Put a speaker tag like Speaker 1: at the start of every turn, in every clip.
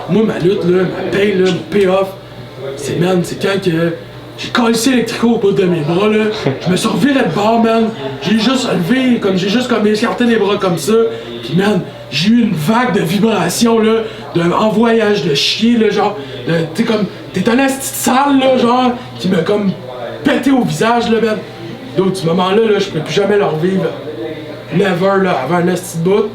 Speaker 1: moi, ma lutte, là, ma paye, là, mon payoff, c'est, man, c'est quand que j'ai cassé l'électrico au bout de mes bras, là. Je me suis reviré de bord, man. J'ai juste levé, j'ai juste comme écarté les bras comme ça. Puis, man, j'ai eu une vague de vibrations, là, en voyage de chier, là, genre, t'es comme, t'es un asti de sale, là, genre, qui m'a comme pété au visage, là, man. D'autres, ce moment-là, là, je pourrais plus jamais le revivre. Never, là, avant un asti de bout.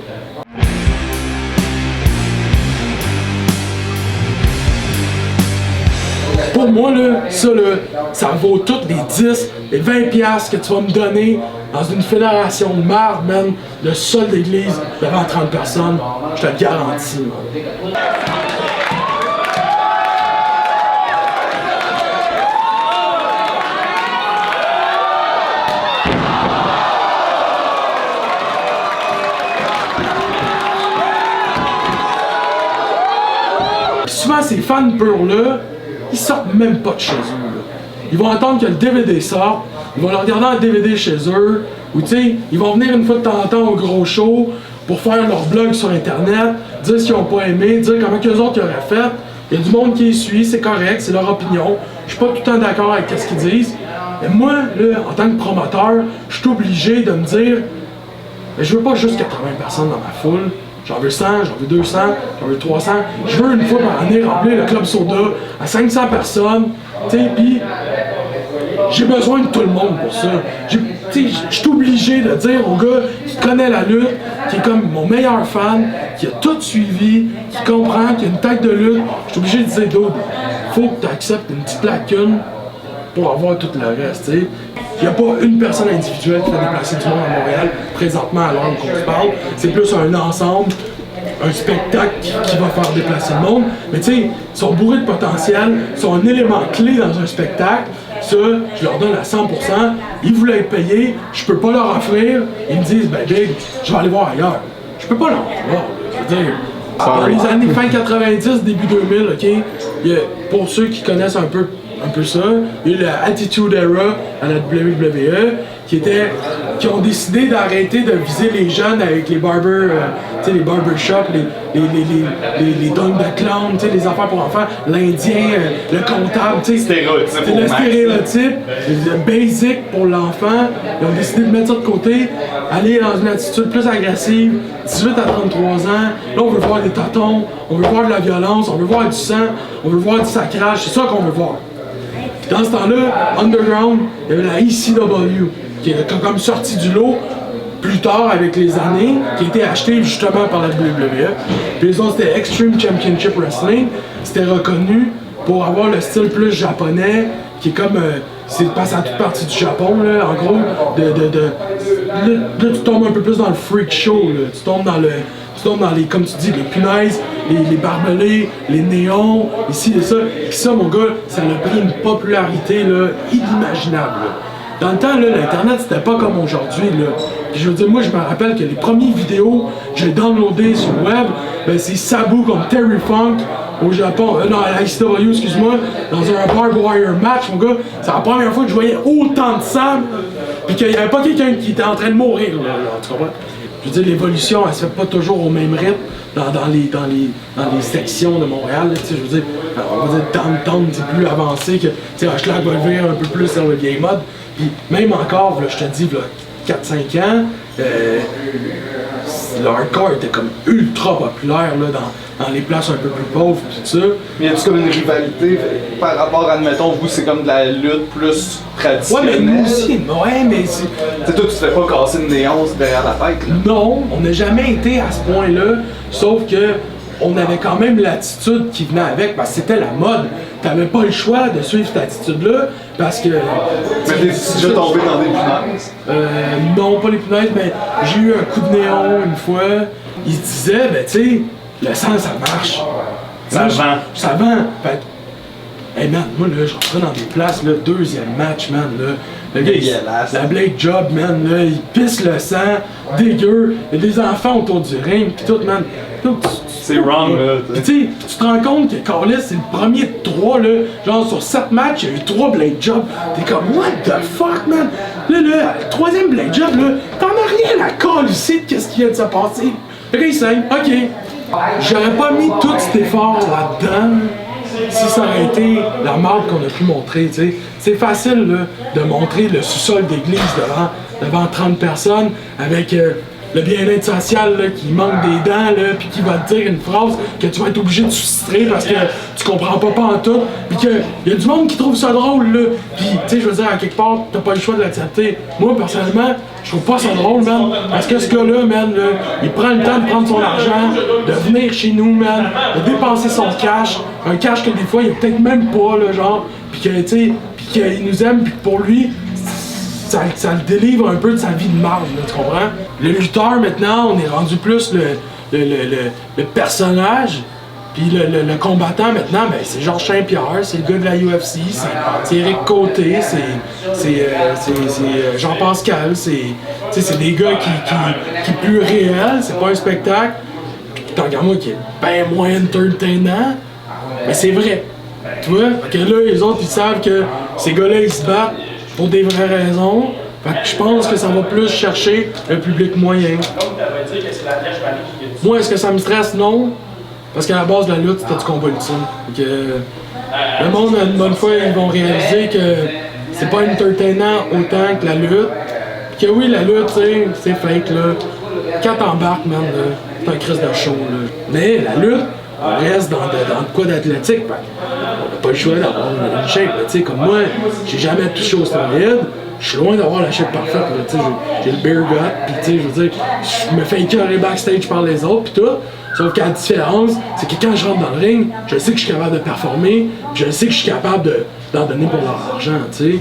Speaker 1: Pour moi, là, ça vaut toutes les 10, les 20 piastres que tu vas me donner dans une fédération de marde, man, le sol d'église devant 30 personnes, je te le garantis, man. Souvent, ces fans purs-là, ils sortent même pas de chez eux. Là. Ils vont attendre que le DVD sorte, ils vont le regarder en DVD chez eux, ou tu sais, ils vont venir une fois de temps en temps au gros show pour faire leur blog sur Internet, dire ce qu'ils n'ont pas aimé, dire comment qu'eux autres ils auraient fait. Il y a du monde qui les suit, c'est correct, c'est leur opinion. Je suis pas tout le temps d'accord avec ce qu'ils disent. Mais moi, là, en tant que promoteur, je suis obligé de me dire, mais je veux pas juste 80 personnes dans ma foule. J'en veux 100, j'en veux 200, j'en veux 300. Je veux une fois par année remplir le Club Soda à 500 personnes. Tu sais, pis j'ai besoin de tout le monde pour ça. Je suis obligé de dire au gars qui connaît la lutte, qui est comme mon meilleur fan, qui a tout suivi, qui comprend, qui a une tête de lutte. Je suis obligé de dire d'autres. Faut que tu acceptes une petite lacune pour avoir tout le reste, tu sais. Il n'y a pas une personne individuelle qui fait déplacer du monde à Montréal, présentement à l'heure où on se parle. C'est plus un ensemble, un spectacle qui va faire déplacer le monde. Mais tu sais, ils sont bourrés de potentiel, ils sont un élément clé dans un spectacle. Ça, je leur donne à 100%. Ils voulaient être payés, je peux pas leur offrir. Ils me disent, ben Big, je vais aller voir ailleurs. Je peux pas leur offrir. Je veux dire, dans les années fin 90, début 2000, ok, pour ceux qui connaissent un peu ça, il y a eu la Attitude Era à la WWE qui ont décidé d'arrêter de viser les jeunes avec les les barbershops, les dons de clown, les affaires pour enfants, l'indien, le comptable, le stéréotype, le basic pour l'enfant. Ils ont décidé de mettre ça de côté, aller dans une attitude plus agressive, 18 à 33 ans. Là, on veut voir des tatons, on veut voir de la violence, on veut voir du sang, on veut voir du sacrage, c'est ça qu'on veut voir. Dans ce temps-là, Underground, il y avait la ECW, qui est comme sortie du lot plus tard avec les années, qui a été achetée justement par la WWE. Puis les autres, c'était Extreme Championship Wrestling. C'était reconnu pour avoir le style plus japonais, qui est comme... c'est passé à toute partie du Japon, là, en gros. Là, tu tombes un peu plus dans le freak show, là. Tu tombes dans les, comme tu dis, les punaises, les barbelés, les néons, ici et ça. Puis ça, mon gars, ça a pris une popularité là, inimaginable. Là. Dans le temps, là, l'Internet, c'était pas comme aujourd'hui. Puis je veux dire, moi, je me rappelle que les premières vidéos que j'ai downloadées sur le web, ben, c'est Sabu comme Terry Funk au Japon, non, à la ICW, excuse-moi, dans un barbed wire match, mon gars. C'est la première fois que je voyais autant de sable, puis qu'il n'y avait pas quelqu'un qui était en train de mourir, là, tu comprends? Je veux dire, l'évolution, elle se fait pas toujours au même rythme dans les sections de Montréal. Là, je veux dire, on va dire downtown, c'est plus avancé que Hochelag va le un peu plus sur le vieil mode. Puis même encore, là, je te dis, 4-5 ans, le hardcore était comme ultra populaire là, dans les places un peu plus pauvres et tout ça.
Speaker 2: Mais y a-tu comme une rivalité par rapport à, admettons, vous c'est comme de la lutte plus traditionnelle?
Speaker 1: Ouais, mais nous aussi, ouais, mais c'est...
Speaker 2: T'sais, toi, tu te fais pas casser une néon derrière la tête, là?
Speaker 1: Non, on n'a jamais été à ce point-là, sauf que on avait quand même l'attitude qui venait avec, parce que c'était la mode. T'avais pas le choix de suivre cette attitude-là, parce que...
Speaker 2: Mais t'es déjà tombé dans des punaises?
Speaker 1: Non, pas les punaises, mais j'ai eu un coup de néon une fois. Il se disait, ben tu sais, le sang, ça marche.
Speaker 2: Ça vend.
Speaker 1: Ça vend. Fait hey man, moi là, je rentrais dans des places, là, deuxième match, man, là. Le gars, la Blade Job, man, là, il pisse le sang, dégueu. Il y a des enfants autour du ring, pis tout, man.
Speaker 2: C'est wrong, là.
Speaker 1: Pis tu sais, tu te rends compte que Carlis, c'est le premier de 3, là. Genre, sur 7 matchs, il y a eu 3 Blade Job. T'es comme, what the fuck, man? Là, le troisième Blade Job, là, t'en as rien à coller ici de qu'est-ce qui vient de se passer. Le gars, il saigne, ok. J'aurais pas mis tout cet effort là-dedans si ça aurait été la marque qu'on a pu montrer, tu sais. C'est facile, là, de montrer le sous-sol d'église devant 30 personnes avec le bien-être social là, qui manque des dents, là, puis qui va te dire une phrase que tu vas être obligé de soustrer parce que tu comprends pas en tout, puis qu'il y a du monde qui trouve ça drôle, là. Puis, tu sais, je veux dire, à quelque part, t'as pas le choix de l'accepter. Moi, personnellement, je trouve pas ça drôle, man, parce que ce gars-là, man, là, il prend le temps de prendre son argent, de venir chez nous, man, de dépenser son cash, un cash que des fois, il a peut-être même pas, là, genre, puis que, tu sais, puis qu'il nous aime, puis que pour lui, ça le délivre un peu de sa vie de marde, là, tu comprends? Le lutteur, maintenant, on est rendu plus le personnage, puis le combattant, maintenant, ben, c'est Georges Saint-Pierre, c'est le gars de la UFC, c'est Éric Côté, c'est Jean Pascal, c'est des gars qui est plus réel, c'est pas un spectacle, puis t'en regardes moi qui est ben moins entertainant, mais c'est vrai, tu vois? Fait que là, les autres, ils savent que ces gars-là, ils se battent pour des vraies raisons. Fait que je pense que ça va plus chercher le public moyen. Moi, est-ce que ça me stresse? Non. Parce qu'à la base de la lutte, c'était du combat ultime. Fait que le monde, une bonne fois, ils vont réaliser que c'est pas entertainant autant que la lutte. Puis que oui, la lutte, c'est fake, là. Quand t'embarques, man, c'est un crise de show, là. Mais la lutte, on reste dans de quoi d'athlétique. On n'a pas le choix d'avoir une shape. Tu sais, comme moi, j'ai jamais touché aux stéroïdes. Je suis loin d'avoir la shape parfaite. Là, j'ai le beer gut. Puis, tu sais, je veux dire, je me fais écœurer backstage par les autres. Puis tout. Sauf que la différence, c'est que quand je rentre dans le ring, je sais que je suis capable de performer. Je sais que je suis capable d'en donner pour leur argent. Tu sais.